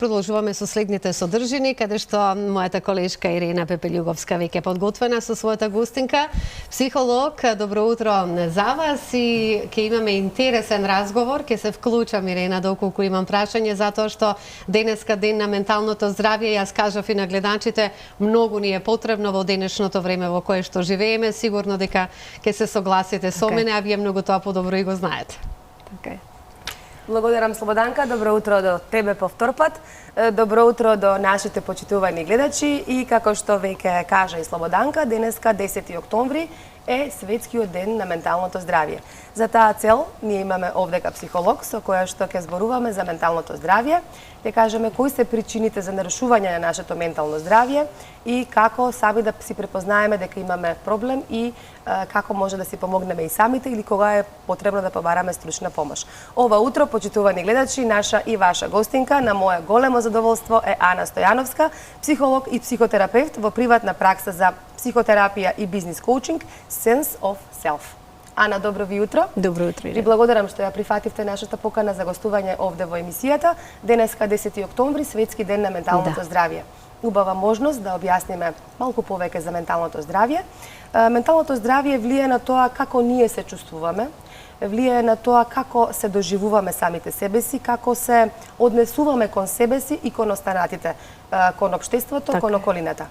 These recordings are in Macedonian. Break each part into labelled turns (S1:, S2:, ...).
S1: продолжуваме со следните содржини, каде што мојата колешка Ирена Пепелјуговска веќе подготвена со својата гостинка. Психолог, добро утро за вас и ќе имаме интересен разговор. Ќе се вклучам, Ирена, доколку имам прашање, затоа што денеска ден на менталното здравје, јас кажав и на гледачите, многу ни е потребно во денешното време во кое што живееме. Сигурно дека ќе се согласите со мене, а вие многу тоа подобро и го знаете.
S2: Така е. Благодарам, Слободанка. Добро утро до тебе повтор пат. Добро утро до нашите почитувани гледачи и како што веќе кажа и Слободанка, денеска 10 октомври е Светскиот ден на менталното здравје. За таа цел ние имаме овдека психолог со која што ќе зборуваме за менталното здравје, ќе кажеме кои се причините за нарушување на нашето ментално здравје и како сами да си препознаеме дека имаме проблем и како може да си помогнеме и самите или кога е потребно да побараме стручна помош. Ова утро, почитувани гледачи, наша и ваша гостинка на моје големо задоволство е Ана Стојановска, психолог и психотерапевт во приватна пракса за психотерапија и бизнис коучинг Sense of Self. Ана, добро ви утро. Добро утро.
S1: Ви благодарам што ја прифативте нашата покана за гостување овде во емисијата. Денеска 10 октомври, Светски ден на менталното здравје. Убава можност да објасниме малку повеќе за менталното здравје. Менталното здравје влие на тоа како ние се чувствуваме, влие на тоа како се доживуваме самите себе си, како се однесуваме кон себе си и кон останатите, кон општеството, кон околината.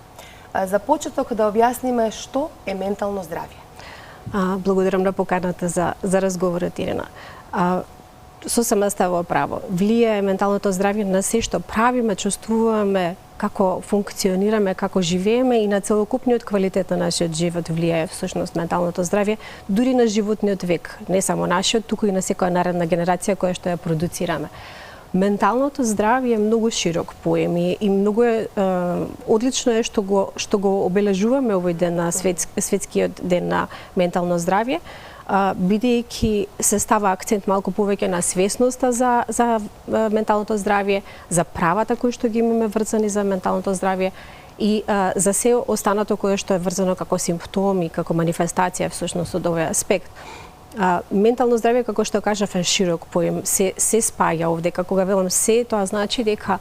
S1: За почеток да објасниме што е ментално здравје.
S2: Благодарам на поканата за разговорот, Ирена. Сосема ставува право. Влие менталното здравје на се што правиме, чувствуваме, како функционираме, како живееме и на целокупниот квалитет на нашиот живот влијае всушност менталното здравје, дури на животниот век, не само нашиот, туку и на секоја наредна генерација која што ја продуцираме. Менталното здравје е многу широк поем и многу е одлично е што го обележуваме овој ден на Светскиот ден на ментално здравје, бидејќи се става акцент малку повеќе на свесноста за менталното здравје, за правата кои што ги имаме врзани за менталното здравје и за се останато кое што е врзано како симптоми, како манифестација всушност од овој аспект. Ментално здравје, како што кажав, е широк поем, се спаја овде. Кога велам се, тоа значи дека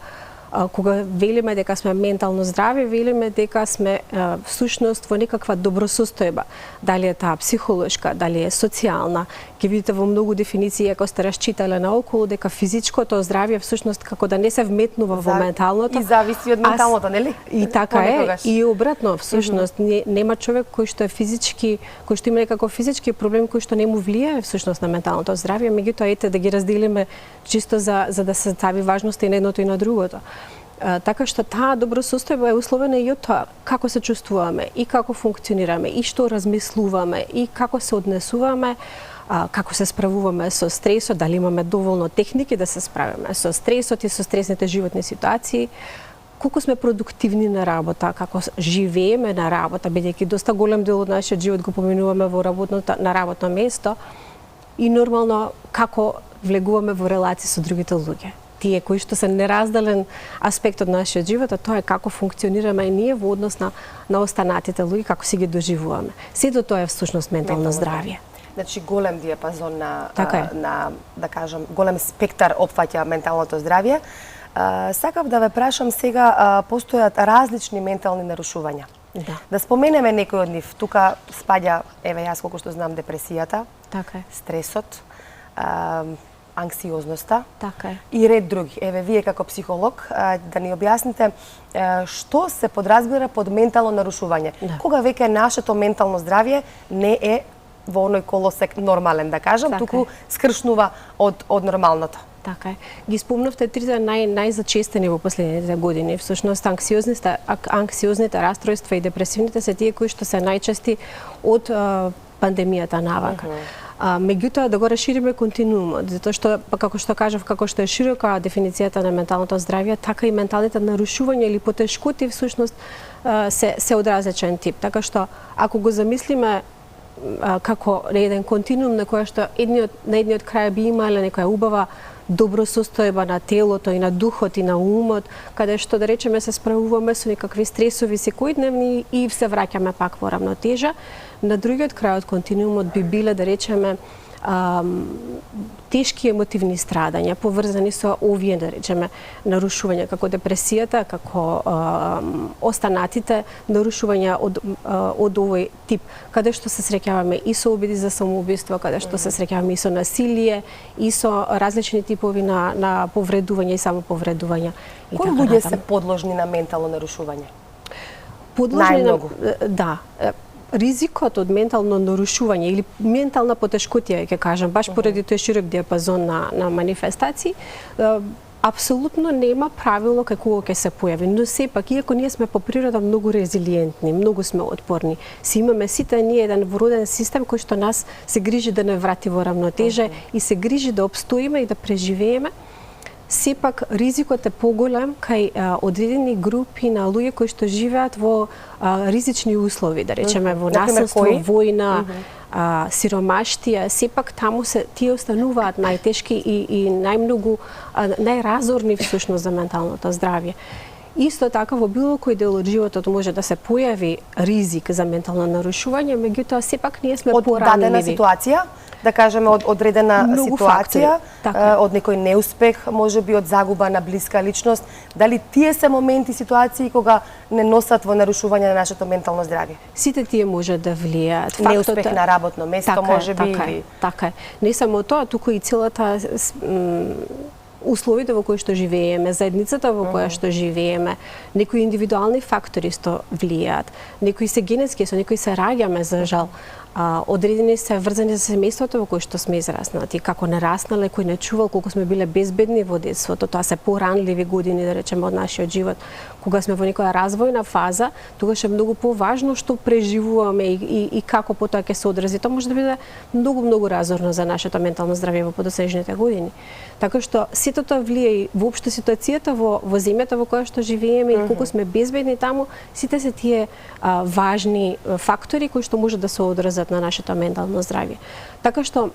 S2: кога велиме дека сме ментално здрави, велиме дека сме всушност во некаква добросостојба. Дали е таа психолошка, дали е социјална. Ќе видите во многу дефиниции, ако сте расчитале наоколу, дека физичкото здравје всушност како да не се вметнува во менталното.
S1: И зависи од менталното, нели?
S2: И така е. И обратно, всушност, нема човек кој што е физички, кој што има некако физички проблем кој што не му влијае всушност на менталното здравје, меѓутоа ете да ги разделиме чисто за да се стави важност и на едното и на другото. Така што таа добросостојба е условена и од тоа како се чувствуваме и како функционираме и што размислуваме и како се однесуваме, како се справуваме со стресот, дали имаме доволно техники да се справиме со стресот и со стресните животни ситуации, колку сме продуктивни на работа, како живееме на работа, бидејќи доста голем дел од нашиот живот го поминуваме на работно место и нормално како влегуваме во релации со другите луѓе. Тие кои што се неразделен аспект од нашиот живот, а тоа е како функционираме и ние во однос на останатите луѓе, како си ги доживуваме. Сето тоа е всушност ментално здравје.
S1: Значи голем диапазон на да кажам, голем спектар опфаќа менталното здравје. Сакав да ве прашам сега, постојат различни ментални нарушувања. Да споменеме некој од нив. Тука спаѓа, еве јас колку што знам, депресијата, стресот, анксиозноста и ред други. Еве, вие како психолог да ни објасните што се подразбира под ментално нарушување. Кога веќе нашето ментално здравје не е во оној колосек нормален, да кажам, туку скршнува од нормалното.
S2: Така е. Ги спомнавте трите најзачестени во последните години. Всушност, анксиозните растројства и депресивните се тие кои што се најчести од пандемијата навака. Меѓутоа да го расшириме континуумот, затоа што како што кажав, како што е широка дефиницијата на менталното здравје, така и менталните нарушувања или потешкоти всушност се од различен тип. Така што ако го замислиме како еден континуум на која што на едниот крај би имале некоја убава добросостојба на телото и на духот и на умот, каде што да речеме се справуваме со некакви стресови секојдневни и се враќаме пак во равнотежа. На другиот крај од континуумот би биле да речеме тешки емотивни страдања поврзани со овие, да речеме, нарушувања како депресијата, како останатите нарушувања од овој тип, каде што се среќаваме и со обиди за самоубиство, каде што се среќаваме и со насилие, и со различни типови на повредување и самоповредување.
S1: Кои луѓе се подложни на ментално нарушување?
S2: Подложни
S1: Најмногу.
S2: Да. Ризикот од ментално нарушување или ментална потешкотија, ќе кажам, баш поради тој широк диапазон на манифестации, апсолутно нема правило како ќе се појави, но сепак, иако ние сме по природа многу резилиентни, многу сме отпорни, си имаме сите ние еден вроден систем кој што нас се грижи да не врати во равнотеже и се грижи да обстоиме и да преживееме, сепак ризикот е поголем кај одредени групи на луѓе кои што живеат во ризични услови, да речеме во насилство, војна, сиромаштија, сепак таму тие остануваат најтешки и најмногу најразорни всушност за менталното здравје. Исто така во било кој дел од животот може да се појави ризик за ментално нарушување, меѓутоа сепак ние сме поранливи.
S1: Од дадена ситуација, да кажеме од одредена ситуација, од некој неуспех, можеби од загуба на блиска личност, дали тие се моменти, ситуации кога не носат во нарушување на нашето ментално здравје?
S2: Сите тие може да влијаат.
S1: Неуспех на работно место, можеби.
S2: Така е. Не само тоа, туку и целата условите во кои што живееме, заедницата во која што живееме, некои индивидуални фактори што влијаат, некои се генетски, со некои се раѓаме за жал. Одредени се врзани за семејството во кое што сме израснати, како не раснале, кој не чувал, колку сме биле безбедни во детството, тоа се поранливи години, да речеме, од нашиот живот. Кога сме во некоја развојна фаза, тогаш е многу поважно што преживуваме и како потоа ќе се одрази. Тоа може да биде многу разорно за нашето ментално здравје во подосежните години. Така што сето тоа влие и воопшто ситуацијата во земјата во која што живееме и колку сме безбедни таму, сите се тие важни фактори кои што може да се одразат на нашето ментално здравје. Така што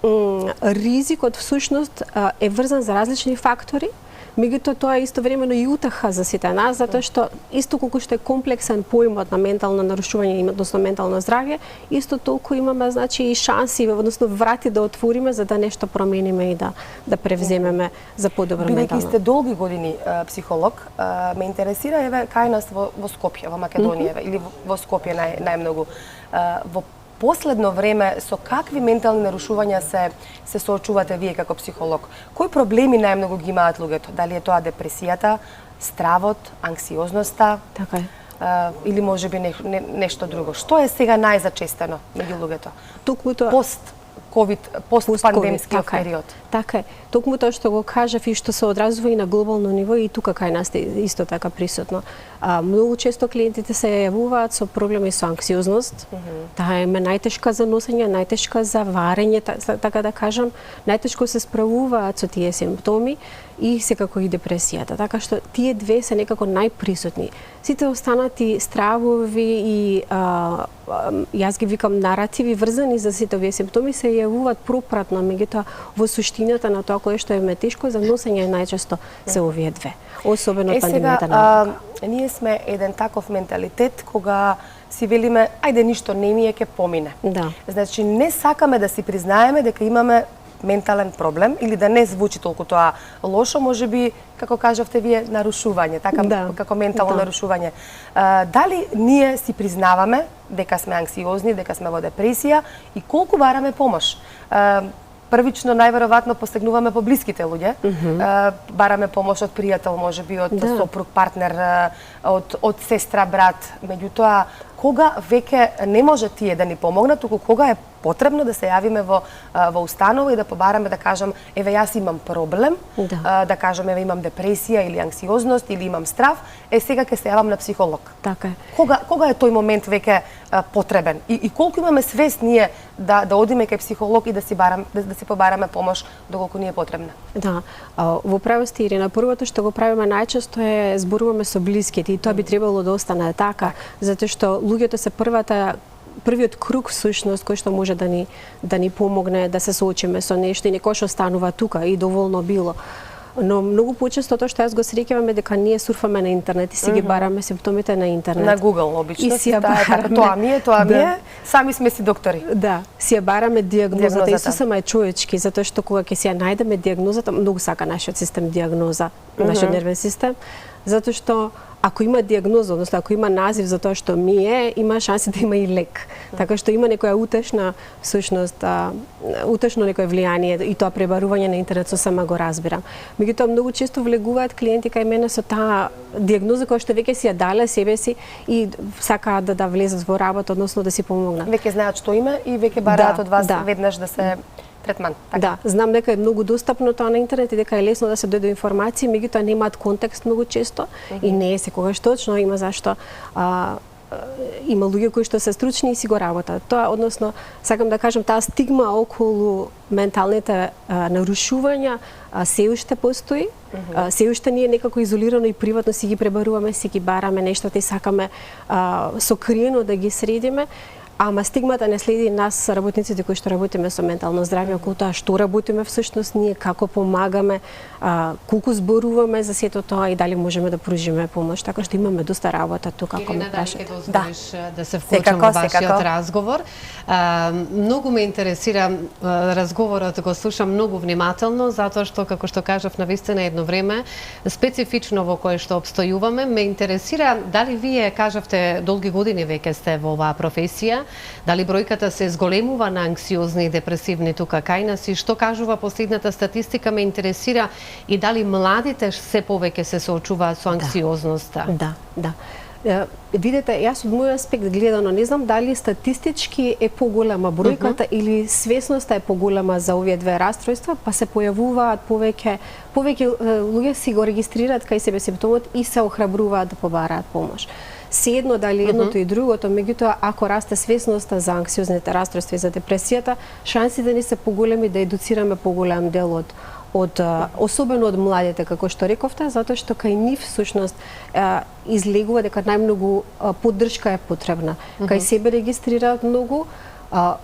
S2: ризикот всушност е врзан за различни фактори, меѓутоа тоа е истовремено и утеха за сите нас, затоа што исто колку што е комплексен поимот на ментално нарушување, односно ментално здравје, исто толку имаме значи и шанси, односно врати да отвориме за да нешто промениме и да превземеме за подобро ментално.
S1: Бидејќи сте долги години психолог, ме интересира еве кај нас во Скопје, во Македонија или во Скопје најмногу. Во последно време со какви ментални нарушувања се соочувате вие како психолог? Кои проблеми најмногу ги имаат луѓето? Дали е тоа депресијата, стравот, анксиозноста?
S2: Така е.
S1: Или можеби нешто друго? Што е сега најзачестено меѓу луѓето?
S2: Токму тоа
S1: пост-пандемскиот период.
S2: Така е. Токму тоа што го кажав и што се одразува и на глобално ниво и тука кај нас исто така присутно. Многу често клиентите се јавуваат со проблеми со анксиозност. Таа е најтешка за носење, најтешка за варење, така да кажам, најтешко се справуваат со тие симптоми и секако и депресијата. Така што тие две се некако најприсутни. Сите останати стравови и јас ги викам наративи врзани за сите овие симптоми се јавуваат пропратно, меѓутоа во суштината на тоа кое што е тешко за носење најчесто се овие две. Особено пандемијата на
S1: ние сме еден таков менталитет кога си велиме ајде ништо не ми е ќе помине.
S2: Да.
S1: Значи не сакаме да си признаеме дека имаме ментален проблем или да не звучи толку тоа лошо, можеби како кажавте вие нарушување, така како ментално нарушување. Дали ние си признаваме дека сме анксиозни, дека сме во депресија и колку бараме помош? Првично најверојатно постигнуваме по блиските луѓе. Бараме помош од пријател, можеби од сопруг, партнер, од сестра, брат. Меѓутоа, кога веќе не може тие да ни помогнат, туку кога е потребно да се јавиме во установа и да побараме, да кажам, еве јас имам проблем, да кажам, еве имам депресија или анксиозност или имам страв, сега ќе се јавам на психолог.
S2: Така е.
S1: Кога е тој момент веќе потребен? И колку имаме свест ние да одиме кај психолог и да си побараме помош доколку ни е потребна?
S2: Да, во право сте, Ирина, првото што го правиме најчесто е зборуваме со блиските и тоа би требало да остане така, затоа што луѓето се првиот круг всушност кој што може да ни помогне да се соочиме со нешто и некој што станува тука и доволно било. Но многу почесто тоа што јас го среќавам е дека ние сурфаме на интернет и си ги бараме симптомите на интернет.
S1: На Google обично
S2: и
S1: си стават така, тоа ми е, сами сме си доктори.
S2: Да, си ја бараме дијагнозата. И сосема е човечки, затоа што кога ќе си ја најдеме дијагнозата, многу сака нашиот систем дијагноза, нашиот нервен систем, затоа што ако има дијагноза, односно ако има назив за тоа што ми е, има шанси да има и лек. Така што има некоја утешна всушност, утешно некое влијание и тоа пребарување на интернет сосема го разбирам. Меѓутоа многу често влегуваат клиенти кај мене со таа дијагноза која што веќе си ја дале себе си и сакаат да влезат во работа, односно да си помогнат.
S1: Веќе знаат што има и веќе бараат од вас веднаш да се третман.
S2: Така. Да, знам дека е многу достапно тоа на интернет и дека е лесно да се дојде до информации, меѓутоа немаат контекст многу често и не е секогаш точно, има зашто има луѓе кои што се стручни и си го работат. Тоа, односно, сакам да кажам, таа стигма околу менталните нарушувања се уште постои, се уште ние некако изолирано и приватно си ги пребаруваме, си ги бараме нештата и сакаме сокриено да ги средиме. Ама стигмата не следи нас, работниците кои што работиме со ментално здравје, околу тоа што работиме всушност ние, како помагаме, колку зборуваме за сето тоа и дали можеме да пружиме помош. Така што имаме доста работа тука, ако ме прашате.
S3: Да се вклучам во вашиот разговор. Многу ме интересира разговорот, го слушам многу внимателно, затоа што, како што кажав, навистина едно време, специфично во кое што обстојуваме, ме интересира дали вие, кажавте, долги години веќе сте во оваа професија, дали бројката се зголемува на анксиозни и депресивни тука кај нас и што кажува последната статистика, ме интересира и дали младите се повеќе се соочуваат со анксиозноста.
S2: Да. Видете, јас од мој аспект гледано не знам дали статистички е поголема бројката или свесноста е поголема за овие две расстройства, па се појавуваат повеќе луѓе си го регистрираат кај себе симптомот и се охрабруваат да побараат помош. Седно дали едното и другото, меѓутоа ако расте свесноста за анксиозните расстройства и за депресијата, шансите ни се поголеми да едуцираме поголем дел особено од младите, како што рековте, затоа што кај нив всушност излегува дека најмногу поддршка е потребна. Кај себе регистрираат многу,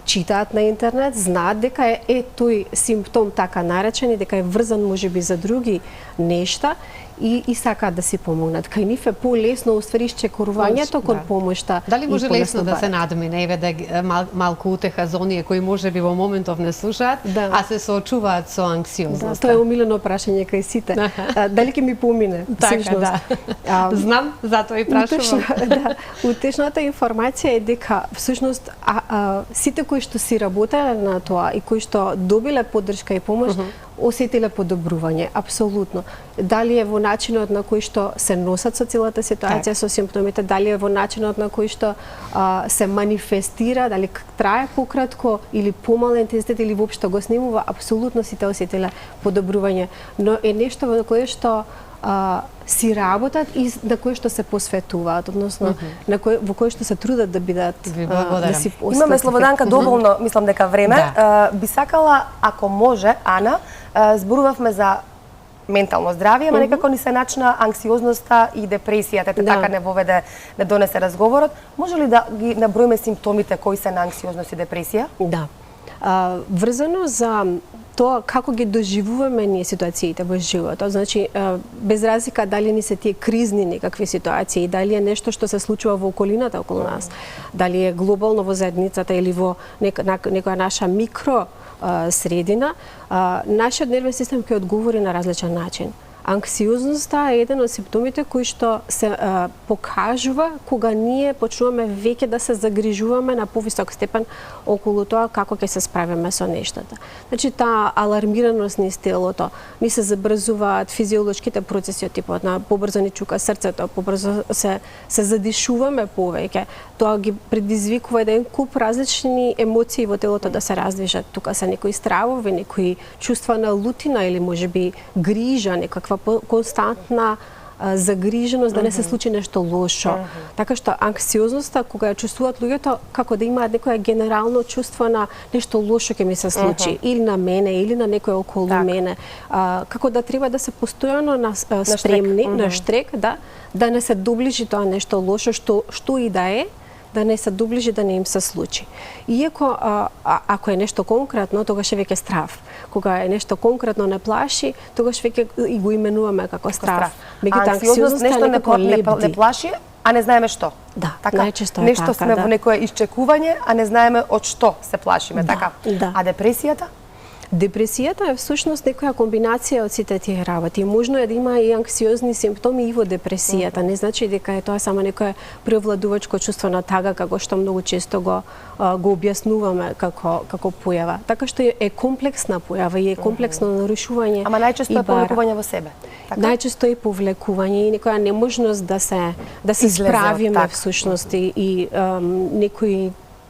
S2: читаат на интернет, знаат дека е тој симптом така наречен и дека е врзан можеби за други нешта и сакаат да си помогнат. Кај нив е полесно уствари исчекорувањето кон помошта.
S3: Дали може лесно да се надмине, еве да малку утеха за оние кои можеби во моментов не слушаат, а се соочуваат со анксиозност?
S2: Тоа е умилено прашање кај сите. Дали ќе ми помине?
S3: Така, да. Знам, затоа и прашувам.
S2: Утешната информација е дека всушност сите кои што си работеле на тоа и кои што добиле поддршка и помош, осетиле подобрување, апсолутно. Дали е во начинот на кој што се носат со целата ситуација, со симптомите, дали е во начинот на кој што се манифестира, дали трае пократко или помал интензитет или воопшто го снимува, апсолутно сите осетиле подобрување. Но е нешто во кое што си работат и на кое што се посветуваат, односно во кое што се трудат да бидат да си остат.
S1: Имаме Слободанка доволно, мислам дека време. Би сакала, ако може, Ана, зборувавме за ментално здравје, ама некако ни се начна анксиозноста и депресијата, така не донесе разговорот. Може ли да ги наброиме симптомите кои се на анксиозност и депресија?
S2: Да. Врзано за тоа како ги доживуваме ние ситуациите во животот. Значи, без разлика дали ни се тие кризни некакви ситуации, дали е нешто што се случува во околината околу нас, дали е глобално во заедницата или во некоја наша микро средина, нашиот нервен систем ќе одговори на различен начин. Анксиозноста е еден од симптомите кои што се покажува кога ние почнуваме веќе да се загрижуваме на повисок степен околу тоа како ќе се справиме со нештата. Значи, таа алармираност низ телото, ни се забрзуваат физиолошките процеси од типот на побрзо ни чука срцето, побрзо се задишуваме повеќе. Тоа ги предизвикува еден куп различни емоции во телото да се раздвижат. Тука се некои стравови, некои чувства на лутина или можеби грижа, некаква константна загриженост да не се случи нешто лошо. Така што анксиозноста, кога ја чувствуваат луѓето, како да имаат некоја генерално чувство на нешто лошо ќе ми се случи, или на мене, или на некој околу мене. Како да треба да се постојано спремни, на штрек, да не се доближи тоа нешто лошо, што и да е, да не се доближи, да не им се случи. Иако, ако е нешто конкретно, тогаш е веќе страв. Кога е нешто конкретно не плаши, тогаш веќе и го именуваме како страв.
S1: Анксиозност нешто не плаши, а не знаеме што.
S2: Да,
S1: така,
S2: најчесто е
S1: нешто
S2: така,
S1: сме во некое исчекување, а не знаеме од што се плашиме, така.
S2: Да.
S1: А депресијата?
S2: Депресијата е всушност некоја комбинација од сите тие работи. Можно е да има и анксиозни симптоми и во депресијата. Не значи дека е тоа само некое преовладувачко чувство на тага, како што многу често го објаснуваме како појава. Така што е комплексна појава и е комплексно нарушување.
S1: Ама најчесто е повлекување во себе.
S2: Така? Најчесто е повлекување и некоја неможност да се справиме всушност и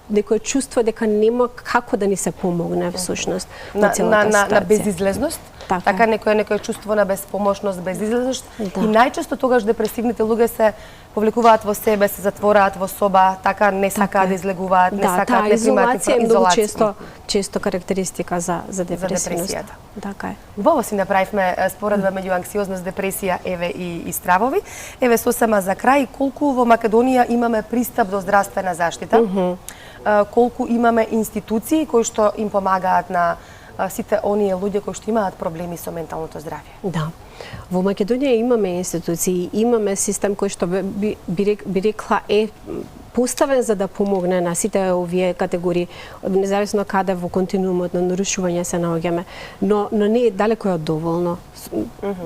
S2: некој чувство дека нема како да ни се помогне всушност на целата ситуација.
S1: На безизлезност, така некој чувство на безпомошност, безизлезност и најчесто тогаш депресивните луѓе се повлекуваат во себе, се затвораат во соба, така не сакаат да излегуваат, не сакаат, не примаат
S2: изолација е многу често карактеристика за депресивноста.
S1: Така е. Убаво си направивме споредба меѓу анксиозност, депресија, еве и стравови. Еве сосема за крај, колку во Македонија имаме пристап до здравствена заштита? Колку имаме институции кои што им помагаат на сите оние луѓе кои што имаат проблеми со менталното здравје?
S2: Да. Во Македонија имаме институции, имаме систем кој што би рекла е поставен за да помогне на сите овие категории, независно каде во континуумот на нарушување се наоѓаме, но не е далеко од доволно.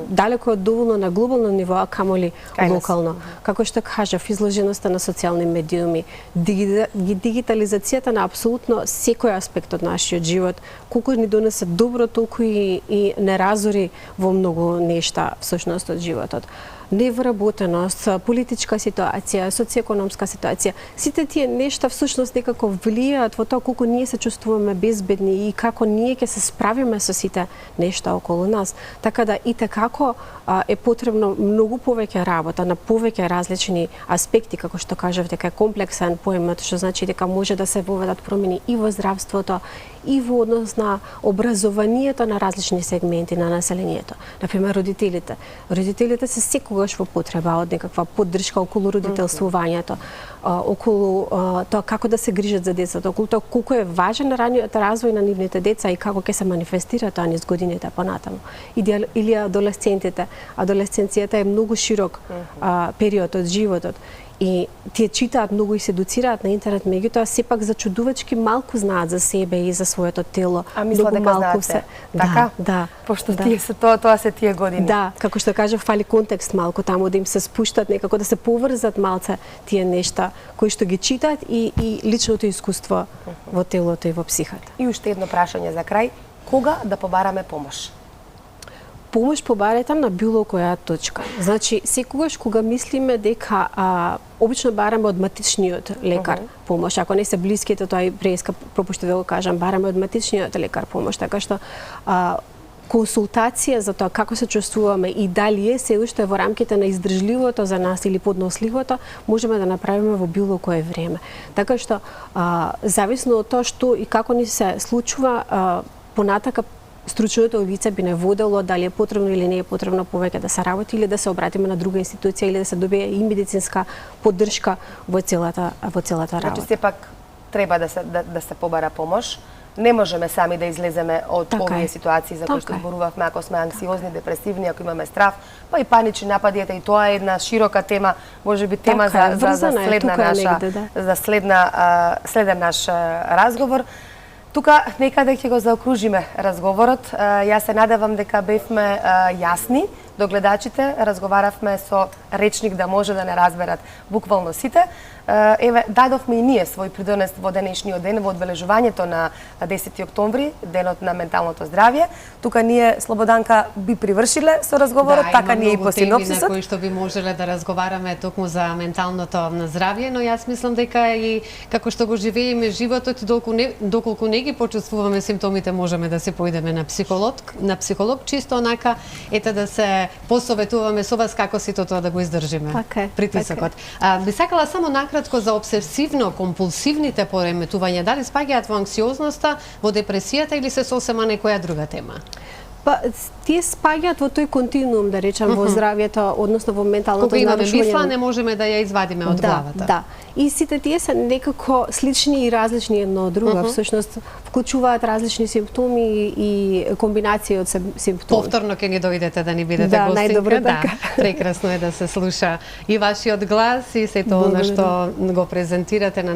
S2: Далеко од доволно на глобално ниво, а камоли локално. Како што кажав, изложеноста на социјални медиуми, дигитализацијата на апсолутно секој аспект од нашиот живот, колку ни донесе добро, толку и не разори во многу нешта всушност од животот. Невработеност, политичка ситуација, социјекономска ситуација, сите тие нешта всушност некако влијаат во тоа колку ние се чувствуваме безбедни и како ние ќе се справиме со сите нешта околу нас. Така да и како е потребно многу повеќе работа на повеќе различни аспекти, како што кажав дека е комплексен поемот, што значи дека може да се воведат промени и во здравството, и во однос на образованието на различни сегменти на населението. Например, родителите. Родителите се секогаш во потреба од некаква поддршка околу родителствувањето, околу тоа како да се грижат за децата, околу тоа колку е важен раниот развој на нивните деца и како ќе се манифестира тоа низ годините понатаму. Или адолесцентите. Адолесценцијата е многу широк период од животот. И тие читаат многу и се едуцираат на интернет, меѓутоа сепак зачудувачки малку знаат за себе и за своето тело.
S1: А мисла дека знаат се. Така?
S2: Да.
S1: Пошто тие се тоа се тие години.
S2: Да, како што кажав, фали контекст малку таму да им се спуштат некако да се поврзат малце тие нешта кои што ги читаат и личното искуство во телото и во психата.
S1: И уште едно прашање за крај, кога да побараме помош?
S2: Помош побарете на било која точка. Значи, секогаш кога мислиме дека обично бараме од матичниот лекар помош, ако не се блиските, тоа и преска пропушти да го кажам, бараме од матичниот лекар помош, така што консултација за тоа како се чувствуваме и дали е се уште во рамките на издржливото за нас или подносливото, можеме да направиме во било кое време. Така што, зависно од тоа што и како ни се случува, понатака стручното лице би не водело дали е потребно или не е потребно повеќе да се работи или да се обратиме на друга институција или да се добие и медицинска поддршка во целата работа.
S1: Значи сепак треба да се побара помош. Не можеме сами да излеземе од овие ситуации за кои што зборувавме, ако сме анксиозни, депресивни, ако имаме страв, па и панични напади, и тоа е една широка тема, можеби тема за следен наш разговор. Тука некаде ќе го заокружиме разговорот. Јас се надевам дека бевме јасни до гледачите, разговаравме со речник да може да не разберат буквално сите. Еве, дадовме и ние свој придонес во денешниот ден, во одбележувањето на 10 октомври, денот на менталното здравје. Тука ние, Слободанка, би привршиле со разговорот, така ние и по синопсисот.
S3: Да, има многу теми на кои што би можеле да разговараме токму за менталното здравје, но јас мислам дека и како што го живееме животот, доколку не ги почувствуваме симптомите, можеме да се поидеме на психолог, чисто онака, ете да се посоветуваме со вас како сето тоа да го издржиме. Притисокот. Би сакала само накратко за обсесивно-компулсивните пореметувања, дали спаѓаат во анксиозноста, во депресијата или се сосема некоја друга тема?
S2: Па, тие спаѓаат во тој континуум, да речем, во здравјето, односно во менталното
S3: Кога имаме
S2: нарушување.
S3: мисла, не можеме да ја извадиме од главата.
S2: Да. И сите тие се некако слични и различни едно од друго. Всушност, вклучуваат различни симптоми и комбинација од симптоми.
S3: Повторно ќе ни дојдете да ни бидете гостинка.
S2: Најдобро така.
S3: Прекрасно е да се слуша и вашиот глас и сето она што го презентирате на